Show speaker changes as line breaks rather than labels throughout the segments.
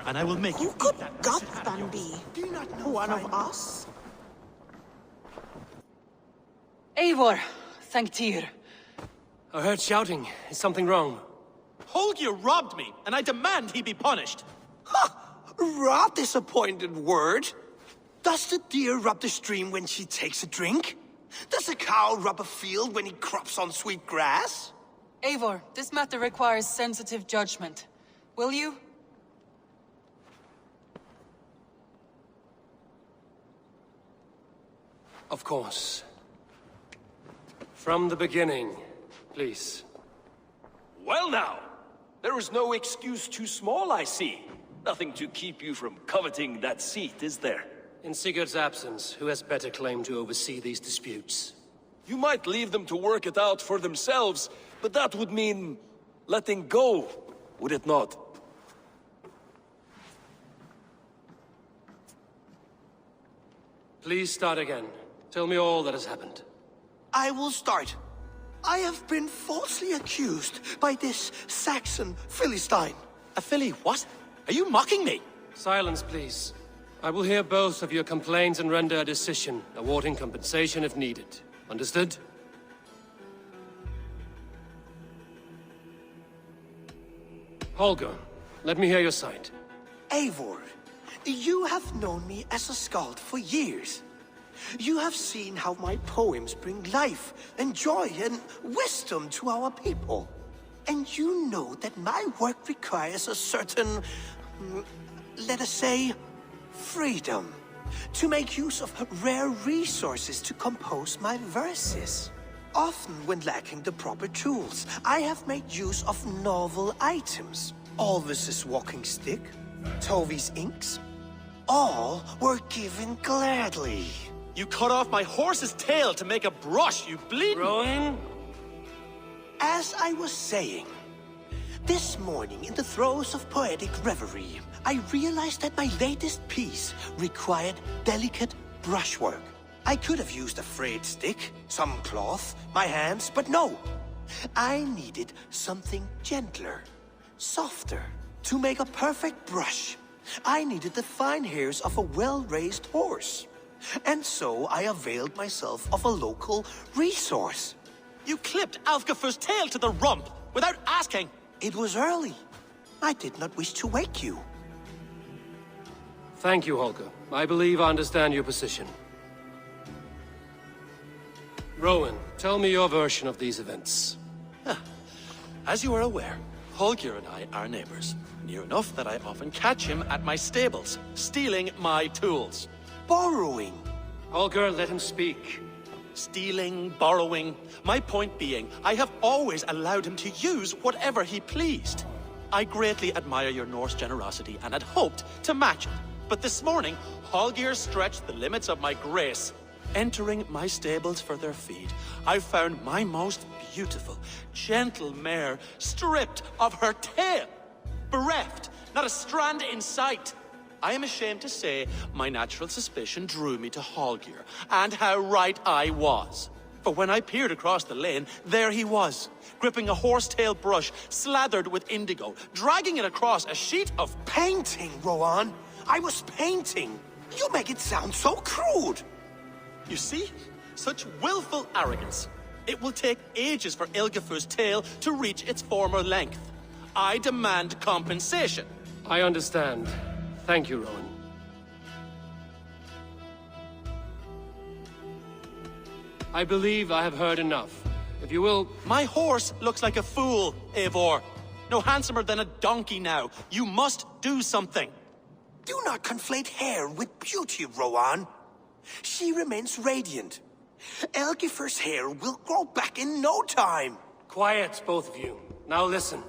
and I will make you
Who could
eat that
Gotham be?
Do you not know
One of us?
Eivor, thank Tyr.
I heard shouting. Is something wrong?
Holger robbed me, and I demand he be punished.
Ha! Rather disappointed word. Does the deer rub the stream when she takes a drink? Does a cow rub a field when he crops on sweet grass?
Eivor, this matter requires sensitive judgment. Will you?
Of course. From the beginning, please.
Well now, there is no excuse too small, I see. Nothing to keep you from coveting that seat, is there?
In Sigurd's absence, who has better claim to oversee these disputes?
You might leave them to work it out for themselves, but that would mean letting go, would it not?
Please start again. Tell me all that has happened.
I will start. I have been falsely accused by this Saxon Philistine.
A filly what? Are you mocking me?
Silence, please. I will hear both of your complaints and render a decision, awarding compensation if needed. Understood? Holger, let me hear your side.
Eivor, you have known me as a skald for years. You have seen how my poems bring life and joy and wisdom to our people. And you know that my work requires a certain, let us say, freedom. To make use of rare resources to compose my verses. Often when lacking the proper tools, I have made use of novel items. Alvis's walking stick, Tovi's inks. All were given gladly.
You cut off my horse's tail to make a brush, you bleeding...
Rowan?
As I was saying, this morning in the throes of poetic reverie, I realized that my latest piece required delicate brushwork. I could have used a frayed stick, some cloth, my hands, but no. I needed something gentler, softer. To make a perfect brush, I needed the fine hairs of a well-raised horse. And so I availed myself of a local resource.
You clipped Alfgafur's tail to the rump, without asking.
It was early. I did not wish to wake you.
Thank you, Holger. I believe I understand your position. Rowan, tell me your version of these events.
As you are aware, Holger and I are neighbors. Near enough that I often catch him at my stables, stealing my tools.
Borrowing.
Holger, let him speak.
Stealing, borrowing. My point being, I have always allowed him to use whatever he pleased. I greatly admire your Norse generosity and had hoped to match it. But this morning, Holger stretched the limits of my grace. Entering my stables for their feed, I found my most beautiful, gentle mare stripped of her tail. Bereft, not a strand in sight. I am ashamed to say my natural suspicion drew me to Holger, and how right I was. For when I peered across the lane, there he was, gripping a horsetail brush slathered with indigo, dragging it across a sheet of...
Painting, Rowan. I was painting. You make it sound so crude.
You see? Such willful arrogance. It will take ages for Ilgafur's tail to reach its former length. I demand compensation.
I understand. Thank you, Rowan. I believe I have heard enough. If you will...
My horse looks like a fool, Eivor. No handsomer than a donkey now. You must do something.
Do not conflate hair with beauty, Rowan. She remains radiant. Elgifur's hair will grow back in no time.
Quiet, both of you. Now listen.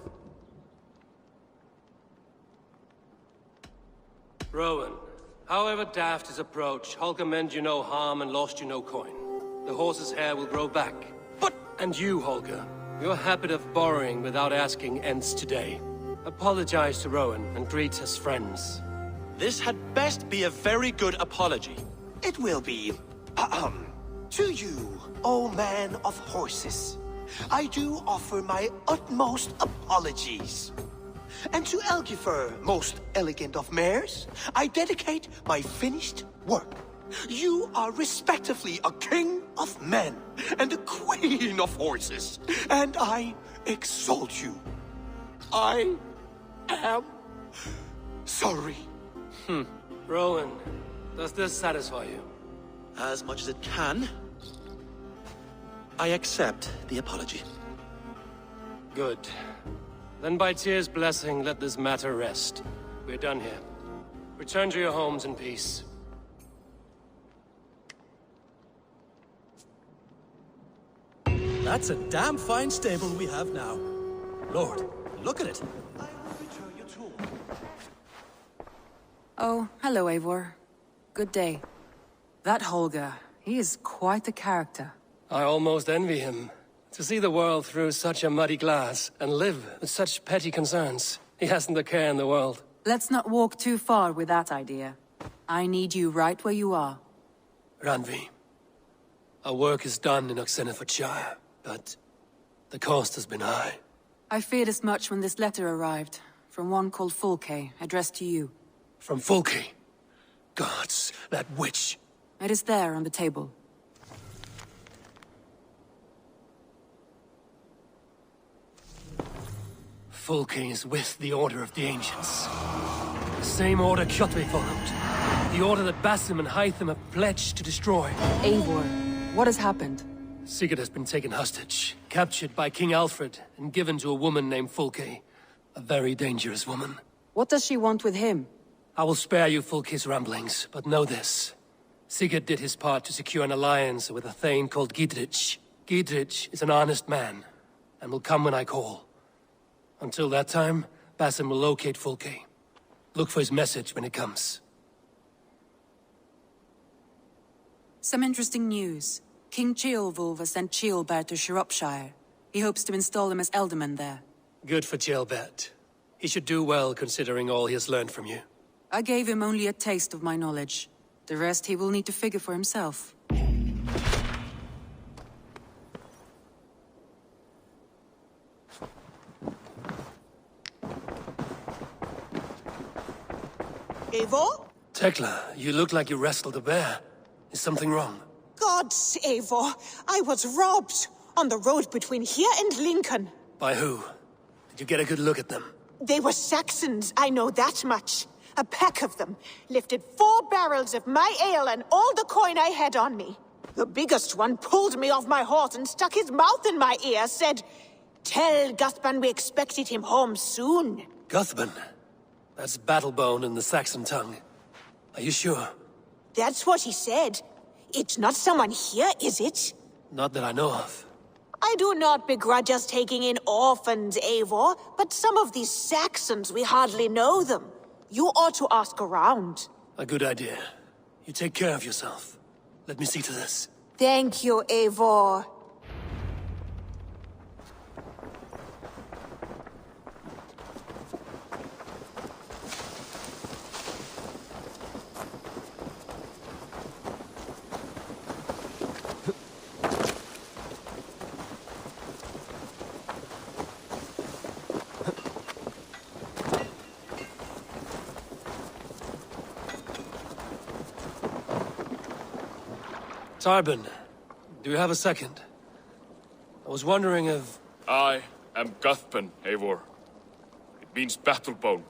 Rowan, however daft his approach, Holger meant you no harm and lost you no coin. The horse's hair will grow back.
But...
And you, Holger, your habit of borrowing without asking ends today. Apologize to Rowan and greet as friends.
This had best be a very good apology.
It will be. To you, O man of horses, I do offer my utmost apologies. And to Elgifer, most elegant of mares, I dedicate my finished work. You are respectively a king of men and a queen of horses, and I exalt you. I am sorry.
Rowan, does this satisfy you?
As much as it can. I accept the apology.
Good. Then by Tyr's blessing, let this matter rest. We're done here. Return to your homes in peace.
That's a damn fine stable we have now. Lord, look at it.
I will return your tool.
Oh, hello, Eivor. Good day. That Holger, he is quite the character.
I almost envy him. To see the world through such a muddy glass, and live with such petty concerns. He hasn't a care in the world.
Let's not walk too far with that idea. I need you right where you are.
Randvi, our work is done in Oxenfordshire, but the cost has been high.
I feared as much when this letter arrived, from one called Fulke, addressed to you.
From Fulke? Gods, that witch.
It is there on the table.
Fulke is with the Order of the Ancients. The same order Kjotve followed. The order that Basim and Hytham have pledged to destroy.
Eivor, what has happened?
Sigurd has been taken hostage, captured by King Alfred, and given to a woman named Fulke. A very dangerous woman.
What does she want with him?
I will spare you Fulke's ramblings, but know this. Sigurd did his part to secure an alliance with a thane called Gidrich. Gidrich is an honest man, and will come when I call. Until that time, Basim will locate Fulke. Look for his message when it comes.
Some interesting news. King Ceolwulf has sent Ceolbert to Shropshire. He hopes to install him as Elderman there.
Good for Ceolbert. He should do well considering all he has learned from you.
I gave him only a taste of my knowledge. The rest he will need to figure for himself.
Eivor?
Tekla, you look like you wrestled a bear. Is something wrong?
Gods, Eivor, I was robbed on the road between here and Lincoln.
By who? Did you get a good look at them?
They were Saxons, I know that much. A pack of them lifted 4 barrels of my ale and all the coin I had on me. The biggest one pulled me off my horse and stuck his mouth in my ear, said, "Tell Guthban we expected him home soon."
Guthban? That's Battlebone in the Saxon tongue. Are you sure?
That's what he said. It's not someone here, is it?
Not that I know of.
I do not begrudge us taking in orphans, Eivor, but some of these Saxons, we hardly know them. You ought to ask around.
A good idea. You take care of yourself. Let me see to this.
Thank you, Eivor.
Tarbin, do you have a second? I was wondering if...
I am Guthban, Eivor. It means Battlebone.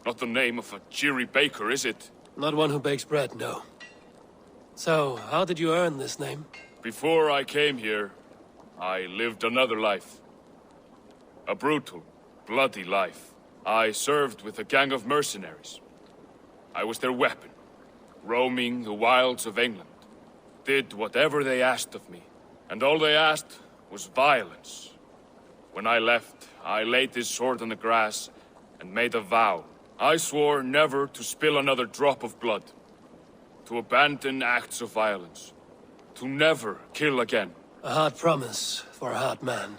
Not the name of a cheery baker, is it?
Not one who bakes bread, no. So, how did you earn this name?
Before I came here, I lived another life. A brutal, bloody life. I served with a gang of mercenaries. I was their weapon, roaming the wilds of England. Did whatever they asked of me, and all they asked was violence. When I left, I laid this sword on the grass and made a vow. I swore never to spill another drop of blood, to abandon acts of violence, to never kill again.
A hard promise for a hard man.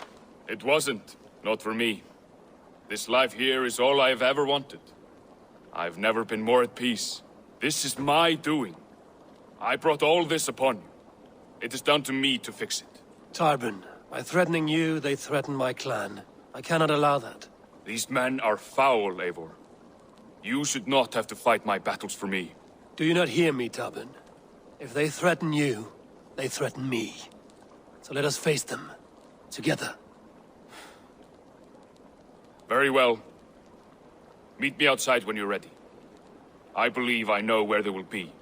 It wasn't, not for me. This life here is all I've ever wanted. I've never been more at peace. This is my doing. I brought all this upon you. It is down to me to fix it.
Tarbin, by threatening you, they threaten my clan. I cannot allow that.
These men are foul, Eivor. You should not have to fight my battles for me.
Do you not hear me, Tobin? If they threaten you, they threaten me. So let us face them. Together.
Very well. Meet me outside when you're ready. I believe I know where they will be.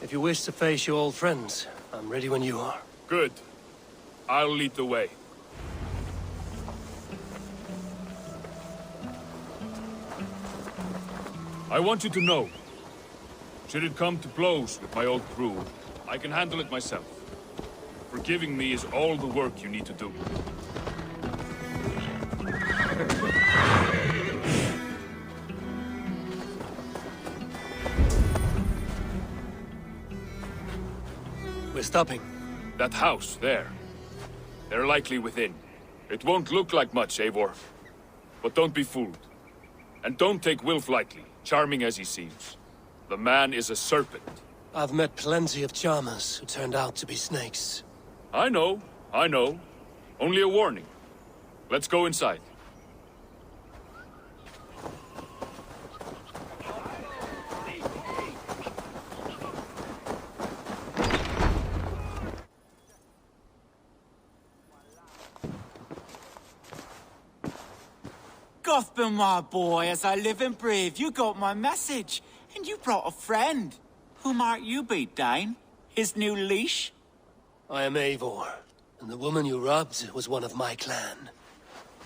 If you wish to face your old friends, I'm ready when you are.
Good. I'll lead the way. I want you to know, should it come to blows with my old crew, I can handle it myself. Forgiving me is all the work you need to do.
We're stopping.
That house, there. They're likely within. It won't look like much, Eivor. But don't be fooled. And don't take Wilf lightly, charming as he seems. The man is a serpent.
I've met plenty of charmers who turned out to be snakes.
I know. Only a warning. Let's go inside.
Gothman, my boy, as I live and breathe, you got my message. And you brought a friend. Who might you be, Dane? His new leash?
I am Eivor, and the woman you robbed was one of my clan.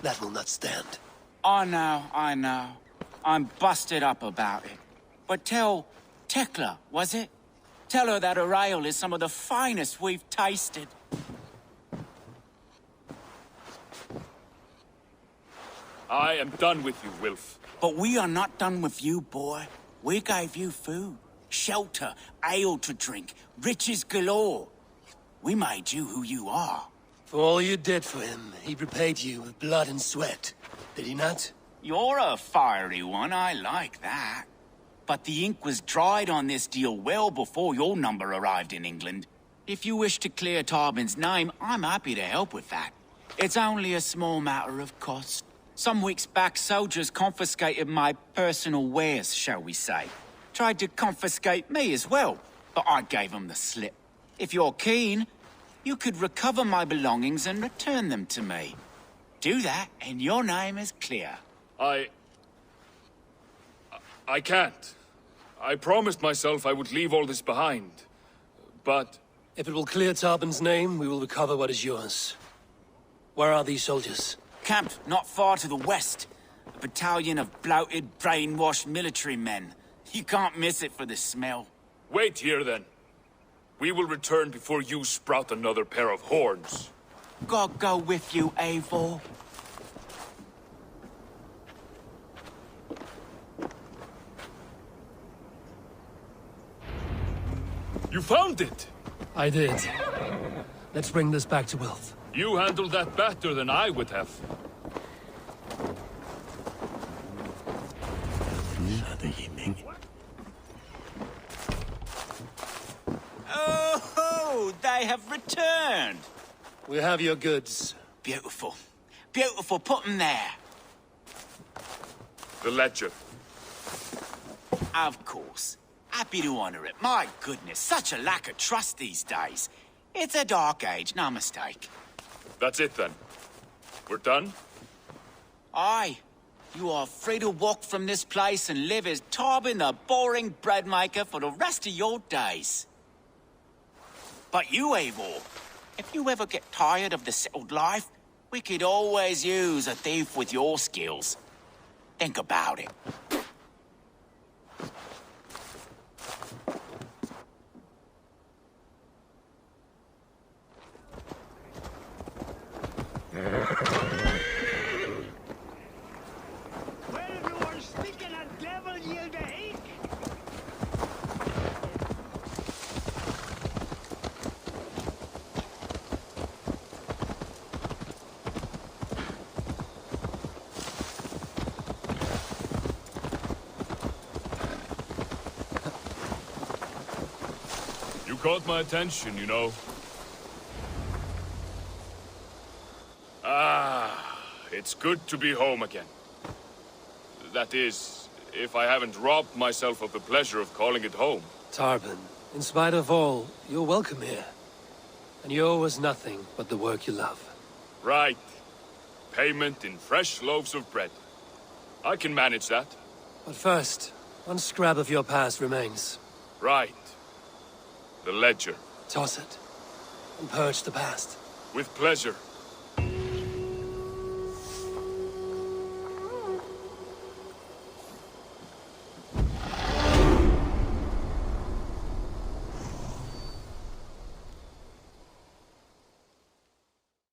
That will not stand.
I know. I'm busted up about it. But tell Tekla, was it? Tell her that her ale is some of the finest we've tasted.
I am done with you, Wilf.
But we are not done with you, boy. We gave you food, shelter, ale to drink, riches galore. We made you who you are.
For all you did for him, he repaid you with blood and sweat. Did he not?
You're a fiery one, I like that. But the ink was dried on this deal well before your number arrived in England. If you wish to clear Tarbin's name, I'm happy to help with that. It's only a small matter of cost. Some weeks back, soldiers confiscated my personal wares, shall we say. Tried to confiscate me as well, but I gave them the slip. If you're keen, you could recover my belongings and return them to me. Do that, and your name is clear.
I can't. I promised myself I would leave all this behind. But...
If it will clear Tarbin's name, we will recover what is yours. Where are these soldiers?
Camped not far to the west. A battalion of bloated, brainwashed military men. You can't miss it for the smell.
Wait here, then. We will return before you sprout another pair of horns.
God go with you, Eivor.
You found it!
I did. Let's bring this back to Wilf.
You handled that better than I would have.
Oh, they have returned.
We have your goods.
Beautiful. Beautiful, put them there.
The ledger.
Of course. Happy to honor it. My goodness, such a lack of trust these days. It's a dark age, no mistake.
That's it, then. We're done?
Aye. You are free to walk from this place and live as Tarbin the boring bread maker for the rest of your days. But you, Eivor, if you ever get tired of the settled life, we could always use a thief with your skills. Think about it.
You caught my attention, you know. Ah, it's good to be home again. That is, if I haven't robbed myself of the pleasure of calling it home.
Tarban, in spite of all, you're welcome here. And you owe us nothing but the work you love.
Right. Payment in fresh loaves of bread. I can manage that.
But first, one scrap of your past remains.
Right. The ledger.
Toss it, and purge the past.
With pleasure.